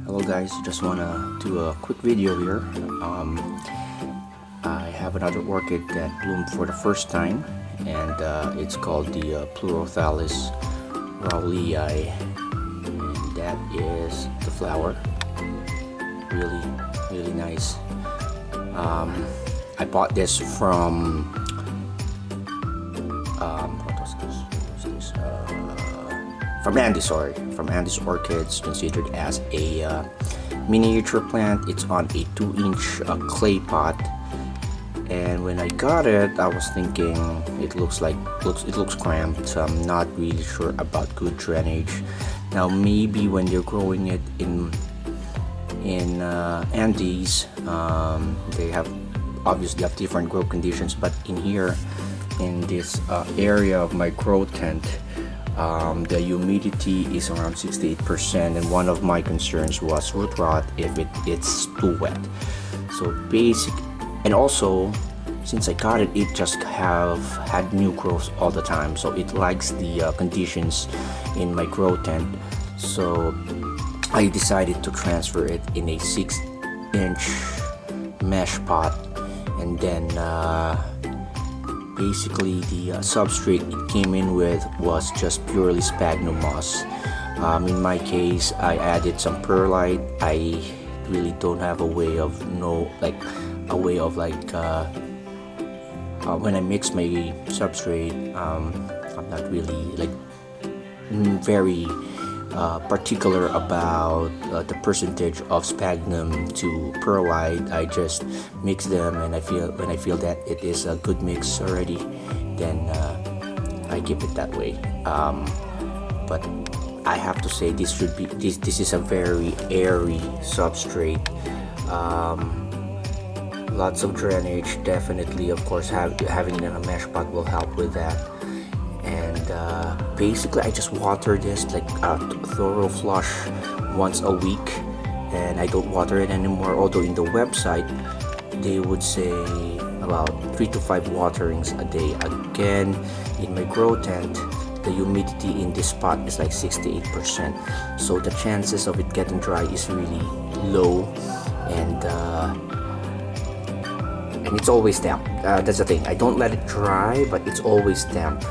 Hello guys, just wanna do a quick video here. I have another orchid that bloomed for the first time, and it's called the Pleurothallis rowleei, and that is the flower. Really, really nice. I bought this from what was this? What was this? From Andy, sorry, from Andy's Orchids, considered as a miniature plant. It's on a 2-inch clay pot, and when I got it, I was thinking it looks cramped. So I'm not really sure about good drainage. Now maybe when you're growing it in Andes, they have obviously have different grow conditions, but in here in this area of my grow tent, the humidity is around 68%, and one of my concerns was root rot if it's too wet. So basic, and also since I got it, it just have had new growth all the time, so it likes the conditions in my grow tent. So I decided to transfer it in a 6-inch mesh pot, and then basically the substrate it came in with was just purely sphagnum moss. In my case, I added some perlite. I really don't have a way of when I mix my substrate, I'm not really very particular about the percentage of sphagnum to perlite. I just mix them, and when I feel that it is a good mix already, then I keep it that way. But I have to say this is a very airy substrate. Lots of drainage, definitely. Of course, having it in a mesh pot will help with that. And basically I just water this like a thorough flush once a week, and I don't water it anymore, although in the website they would say about 3 to 5 waterings a day. Again, in my grow tent, the humidity in this spot is like 68%, so the chances of it getting dry is really low, and it's always damp. That's the thing, I don't let it dry, but it's always damp.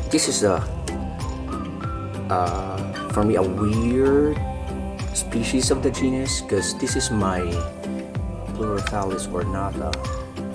This is for me a weird species of the genus, because this is my Pleurothallis ornata.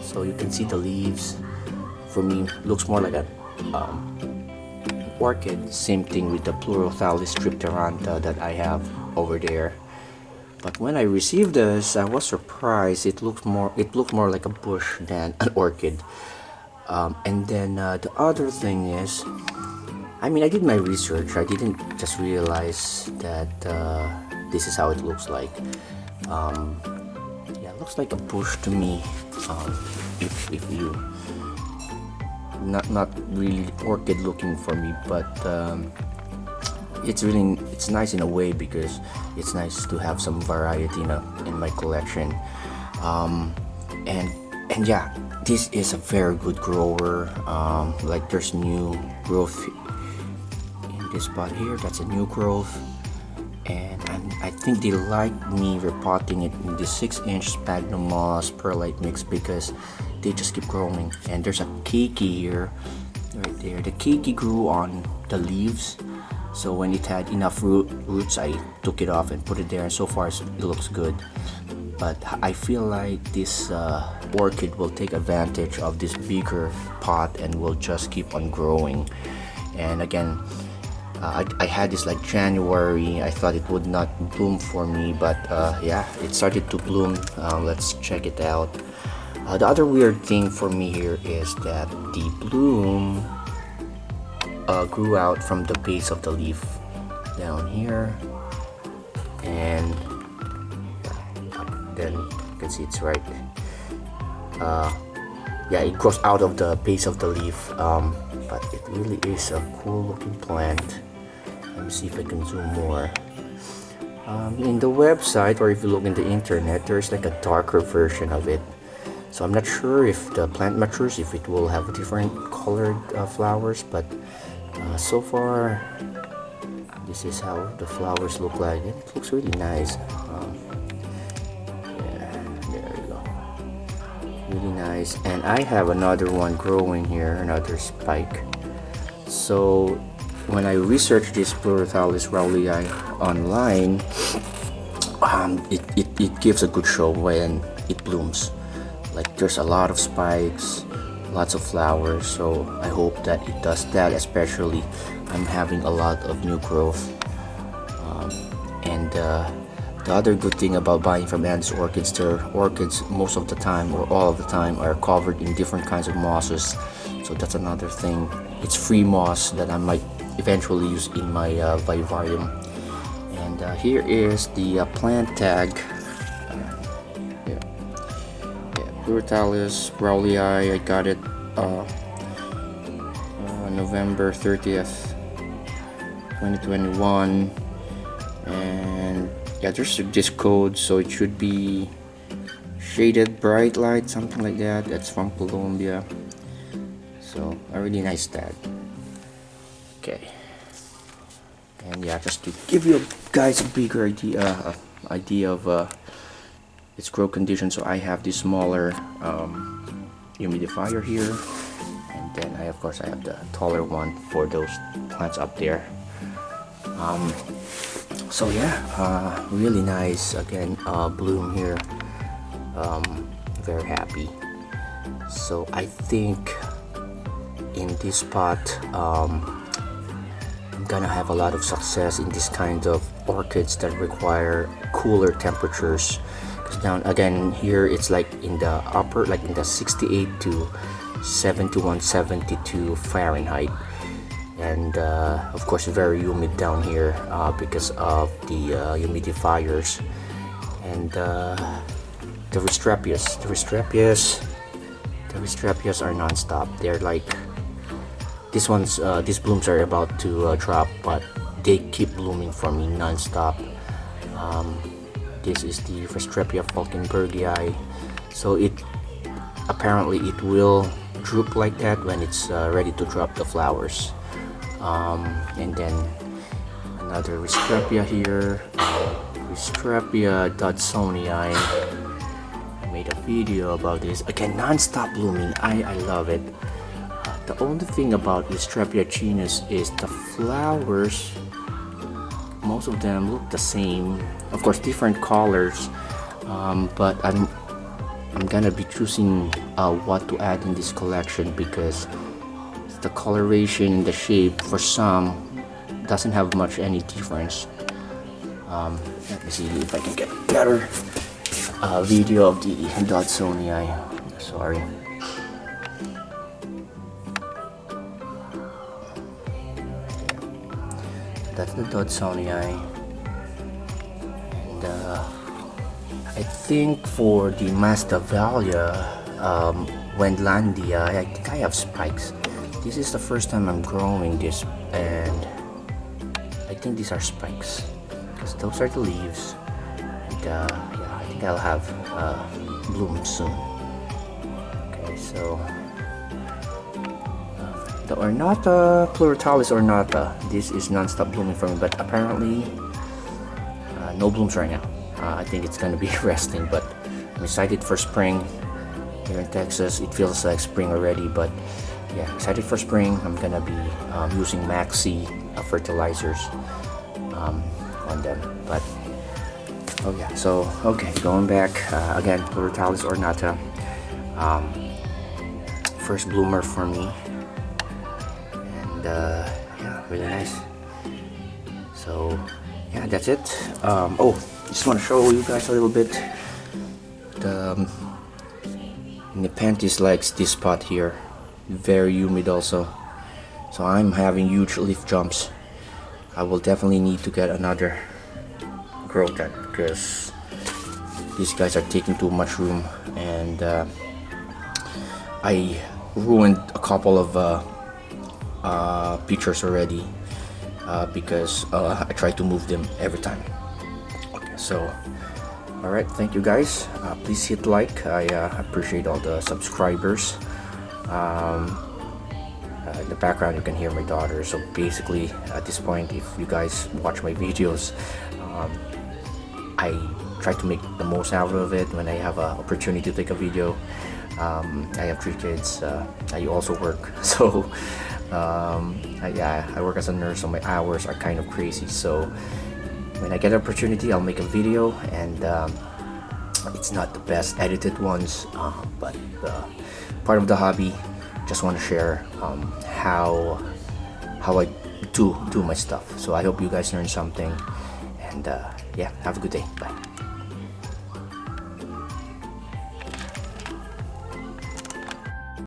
So you can see the leaves. For me, looks more like an orchid. Same thing with the Pleurothallis tripteranta that I have over there. But when I received this, I was surprised. It looked more like a bush than an orchid. And then the other thing is, I did my research. I didn't just realize that this is how it looks like. Yeah, it looks like a bush to me. If you not really orchid looking for me, but it's nice in a way, because it's nice to have some variety in my collection. And yeah, this is a very good grower. Like there's new growth in this spot here. That's a new growth, and I think they like me repotting it in the 6-inch sphagnum moss perlite mix, because they just keep growing. And there's a keiki here, right there. The keiki grew on the leaves, so when it had enough roots, I took it off and put it there, and so far it looks good. But I feel like this orchid will take advantage of this bigger pot and will just keep on growing. And again, I had this like January. I thought it would not bloom for me, but yeah, it started to bloom. Let's check it out. The other weird thing for me here is that the bloom grew out from the base of the leaf down here, and then you can see it's right. Yeah, it grows out of the base of the leaf, but it really is a cool looking plant. Let me see if I can zoom more. In the website, or if you look in the internet, there's like a darker version of it, so I'm not sure if the plant matures, if it will have different colored flowers, but so far This is how the flowers look like. It looks really nice. Yeah, there you go. Really nice. And I have another one growing here, another spike. So when I researched this Pleurothallis rowleei online, it gives a good show when it blooms. Like there's a lot of spikes, lots of flowers, so I hope that it does that. Especially I'm having a lot of new growth. And the other good thing about buying from Andes Orchids, their orchids most of the time or all of the time are covered in different kinds of mosses, so that's another thing. It's free moss that I might eventually use in my vivarium. And here is the plant tag. Pleurothallis rowleei. I got it November 30th 2021, and yeah, there's this code, so it should be shaded bright light, something like that. That's from Colombia, so a really nice tag. Okay, and yeah, just to give you guys a bigger idea of its growth condition. So I have this smaller humidifier here, and then of course I have the taller one for those plants up there. So yeah, really nice again bloom here. Very happy. So I think in this spot I'm gonna have a lot of success in this kind of orchids that require cooler temperatures. Because down again here it's like in the upper, like in the 68 to 172 Fahrenheit, and of course very humid down here because of the humidifiers. And the Restrepias are non-stop. They're like, these blooms are about to drop, but they keep blooming for me non-stop. This is the Restrepia falkenbergii. So apparently it will droop like that when it's ready to drop the flowers. And then another Restrepia here, Restrepia dodsonii. I made a video about this. Again, non-stop blooming. I love it. The only thing about Restrepia genus is the flowers, most of them look the same. Of course, different colors, but I'm gonna be choosing what to add in this collection, because the coloration, the shape for some doesn't have much any difference. Let me see if I can get a better video of the dodsonii. Sorry. That's the dodsonii. And I think for the Masdevallia Wendlandia, I think I have spikes. This is the first time I'm growing this, and I think these are spikes, because those are the leaves. And yeah, I think I'll have bloom soon. Okay, so the Ornata, Pleurothallis ornata, this is non-stop blooming for me, but apparently no blooms right now. I think it's gonna be resting, but I'm excited for spring. Here in Texas, it feels like spring already, but yeah, excited for spring. I'm gonna be using Maxi fertilizers on them. But oh yeah, so okay, going back again, Pleurothallis ornata, first bloomer for me. Yeah, really nice. So yeah, that's it. Oh, just want to show you guys a little bit. The Nepenthes likes this spot here, very humid also, so I'm having huge leaf jumps. I will definitely need to get another grow tent, because these guys are taking too much room, and I ruined a couple of pictures already because I try to move them every time. Okay, so alright, thank you guys. Please hit like. I appreciate all the subscribers. in the background you can hear my daughter. So basically at this point, if you guys watch my videos, I try to make the most out of it when I have an opportunity to take a video. I have 3 kids. I also work, so yeah, I work as a nurse, so my hours are kind of crazy. So when I get an opportunity, I'll make a video, and it's not the best edited ones, but part of the hobby. Just want to share how I do my stuff. So I hope you guys learned something, and yeah, have a good day. Bye.